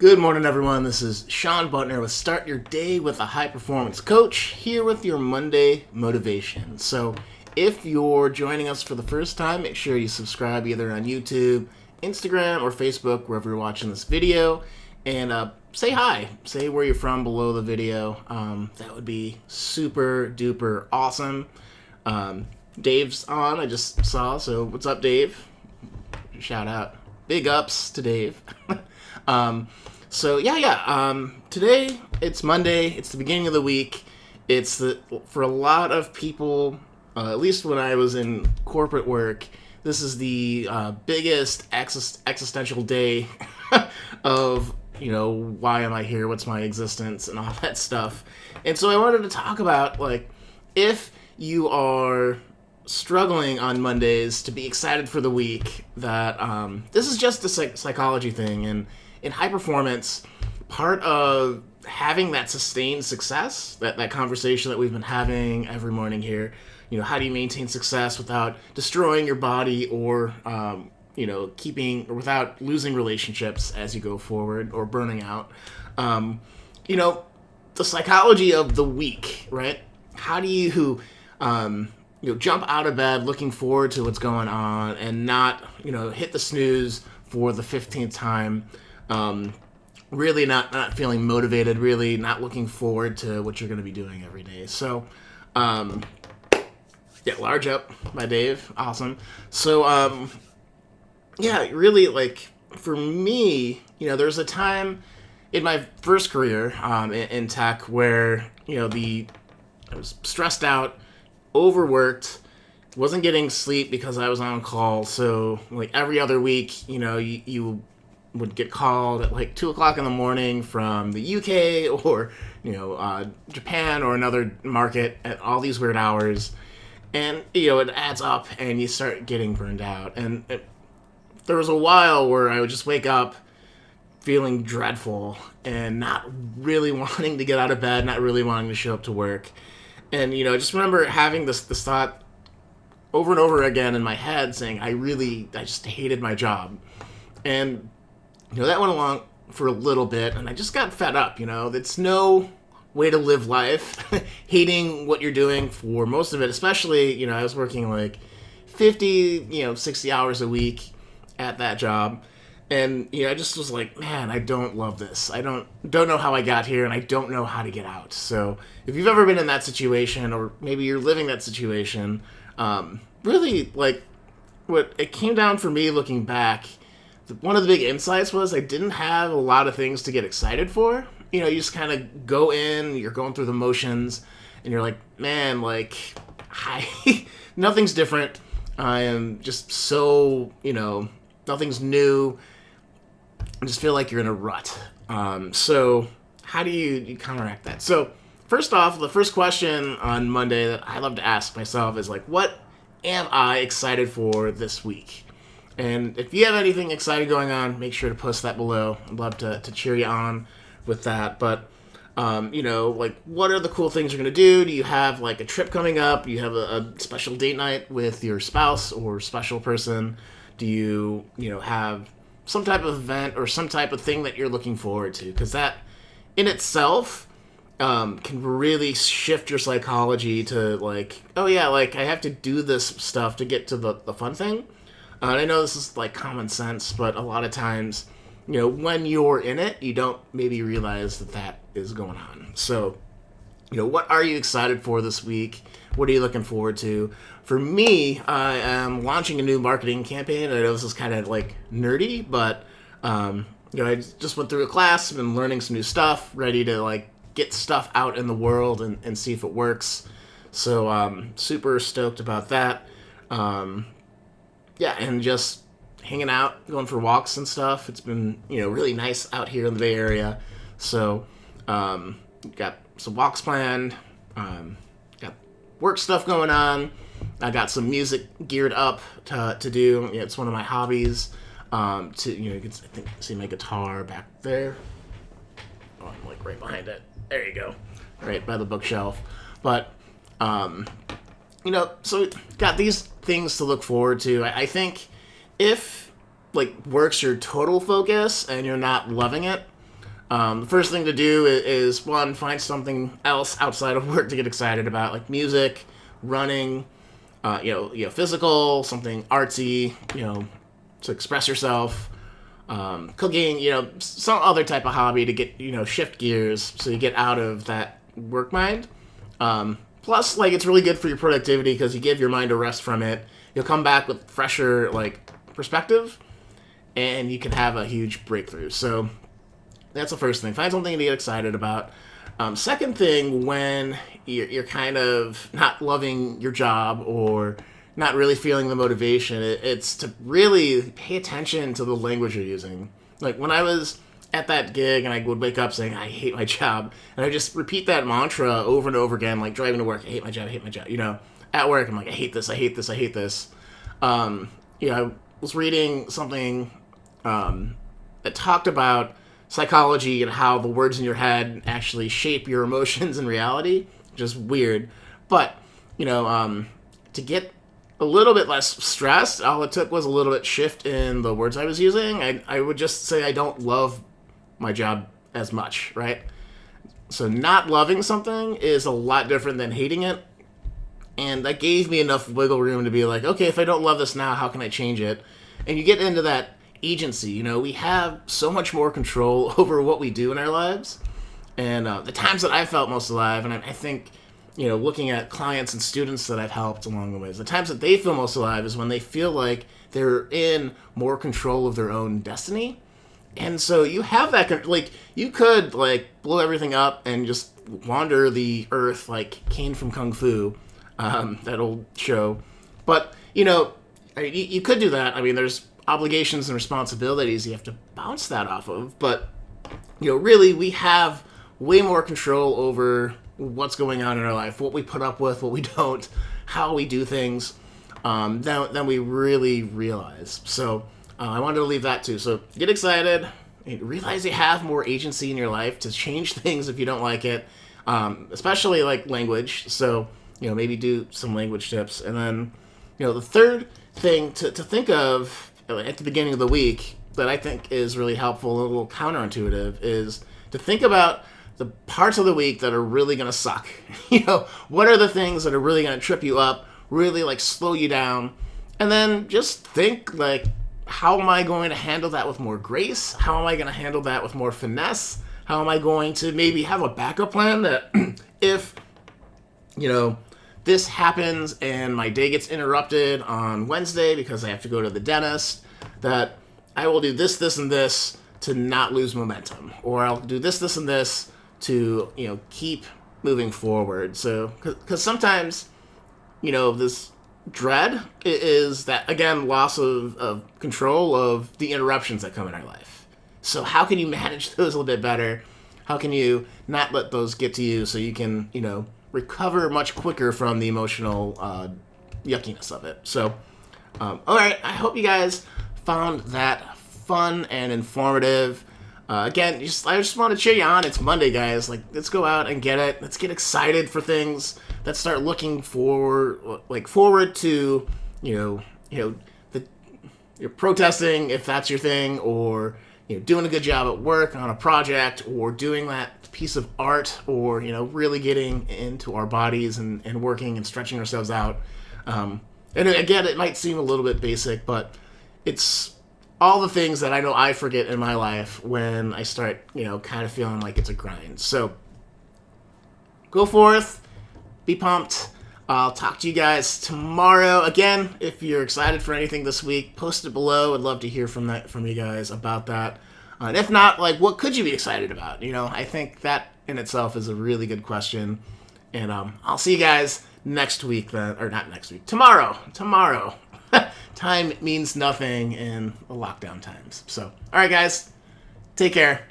Good morning, everyone. This is Sean Butner with Start Your Day with a High Performance Coach, here with your Monday motivation. So, if you're joining us for the first time, make sure you subscribe either on YouTube, Instagram, or Facebook, wherever you're watching this video, and say hi. Say where you're from below the video. That would be super duper awesome. Dave's on, I just saw, so what's up, Dave? Shout out. Big ups to Dave. Today it's Monday. It's the beginning of the week. For a lot of people, at least when I was in corporate work, this is the biggest existential day of, why am I here? What's my existence and all that stuff. And so I wanted to talk about, if you are struggling on Mondays to be excited for the week, that this is just a psychology thing. And in high performance, part of having that sustained success, that conversation that we've been having every morning here, how do you maintain success without destroying your body or, without losing relationships as you go forward or burning out? The psychology of the week, right? How do you, jump out of bed looking forward to what's going on and not, hit the snooze for the 15th time, really not feeling motivated, really not looking forward to what you're going to be doing every day. So, large up by Dave. Awesome. So, really, for me, there's a time in my first career in tech where, I was stressed out, overworked, wasn't getting sleep because I was on call. So, every other week, you would get called at 2 o'clock in the morning from the UK or, Japan or another market at all these weird hours. And, it adds up and you start getting burned out. And there was a while where I would just wake up feeling dreadful and not really wanting to get out of bed, not really wanting to show up to work. And, I just remember having this thought over and over again in my head saying, I just hated my job. And, that went along for a little bit, and I just got fed up, It's no way to live life, hating what you're doing for most of it, especially, I was working 50, 60 hours a week at that job. And, I just was like, man, I don't love this. I don't know how I got here, and I don't know how to get out. So if you've ever been in that situation, or maybe you're living that situation, really, what it came down for me looking back, one of the big insights was I didn't have a lot of things to get excited for. You just kind of go in, you're going through the motions, and you're like, man, nothing's different. I am just so, nothing's new. I just feel like you're in a rut. So how do you counteract that? So first off, the first question on Monday that I love to ask myself is what am I excited for this week? And if you have anything exciting going on, make sure to post that below. I'd love to cheer you on with that. But, what are the cool things you're going to do? Do you have a trip coming up? Do you have a special date night with your spouse or special person? Do you, have some type of event or some type of thing that you're looking forward to? Because that in itself can really shift your psychology to I have to do this stuff to get to the fun thing. And I know this is common sense, but a lot of times, when you're in it, you don't maybe realize that is going on. So, what are you excited for this week? What are you looking forward to? For me, I am launching a new marketing campaign. I know this is kind of nerdy, but I just went through a class, been learning some new stuff, ready to get stuff out in the world and see if it works. So super stoked about that. And just hanging out, going for walks and stuff. It's been, really nice out here in the Bay Area. So, got some walks planned, got work stuff going on. I got some music geared up to do. It's one of my hobbies. You can see my guitar back there. Oh, I'm right behind it. There you go. Right by the bookshelf. But, so got these things to look forward to. I think if work's your total focus and you're not loving it, The first thing to do is one, find something else outside of work to get excited about, like music, running, physical, something artsy, to express yourself, cooking, some other type of hobby to get, shift gears so you get out of that work mind. Plus, like, it's really good for your productivity because you give your mind a rest from it. You'll come back with fresher, like, perspective, and you can have a huge breakthrough. So that's the first thing. Find something to get excited about. Second thing, when you're kind of not loving your job or not really feeling the motivation, it's to really pay attention to the language you're using. Like when I was at that gig and I would wake up saying, I hate my job, and I just repeat that mantra over and over again, like driving to work, I hate my job, I hate my job. At work, I'm like, I hate this, I hate this, I hate this. I was reading something that talked about psychology and how the words in your head actually shape your emotions in reality. Just weird. But, to get a little bit less stressed, all it took was a little bit shift in the words I was using. I would just say I don't love my job as much, right? So not loving something is a lot different than hating it. And that gave me enough wiggle room to be like, okay, if I don't love this now, how can I change it? And you get into that agency. We have so much more control over what we do in our lives. And the times that I felt most alive, and I think, looking at clients and students that I've helped along the ways, the times that they feel most alive is when they feel like they're in more control of their own destiny. And so you have that, like, you could, like, blow everything up and just wander the earth like Kane from Kung Fu, that old show. But, you could do that. I mean, there's obligations and responsibilities you have to bounce that off of. But, really, we have way more control over what's going on in our life, what we put up with, what we don't, how we do things, than we really realize. So I wanted to leave that too. So get excited. Realize you have more agency in your life to change things if you don't like it, especially like language. So, maybe do some language tips. And then, the third thing to think of at the beginning of the week that I think is really helpful, a little counterintuitive, is to think about the parts of the week that are really going to suck. What are the things that are really going to trip you up, really like slow you down? And then just think like, how am I going to handle that with more grace? How am I going to handle that with more finesse? How am I going to maybe have a backup plan that if, this happens and my day gets interrupted on Wednesday because I have to go to the dentist, that I will do this, this, and this to not lose momentum. Or I'll do this, this, and this to, keep moving forward. So, because sometimes, this dread is that, again, loss of control of the interruptions that come in our life. So how can you manage those a little bit better? How can you not let those get to you so you can, recover much quicker from the emotional yuckiness of it? So, all right, I hope you guys found that fun and informative. Again, I just want to cheer you on. It's Monday, guys. Like, let's go out and get it. Let's get excited for things. Let's start looking forward to, you're protesting if that's your thing, or doing a good job at work on a project, or doing that piece of art, or really getting into our bodies and working and stretching ourselves out. And again, it might seem a little bit basic, but it's all the things that I know I forget in my life when I start, kind of feeling like it's a grind. So go forth, be pumped. I'll talk to you guys tomorrow. Again, if you're excited for anything this week, post it below. I'd love to hear from you guys about that. And if not, like, what could you be excited about? I think that in itself is a really good question. And I'll see you guys next week then, or not next week, tomorrow. Time means nothing in the lockdown times. So, all right, guys, take care.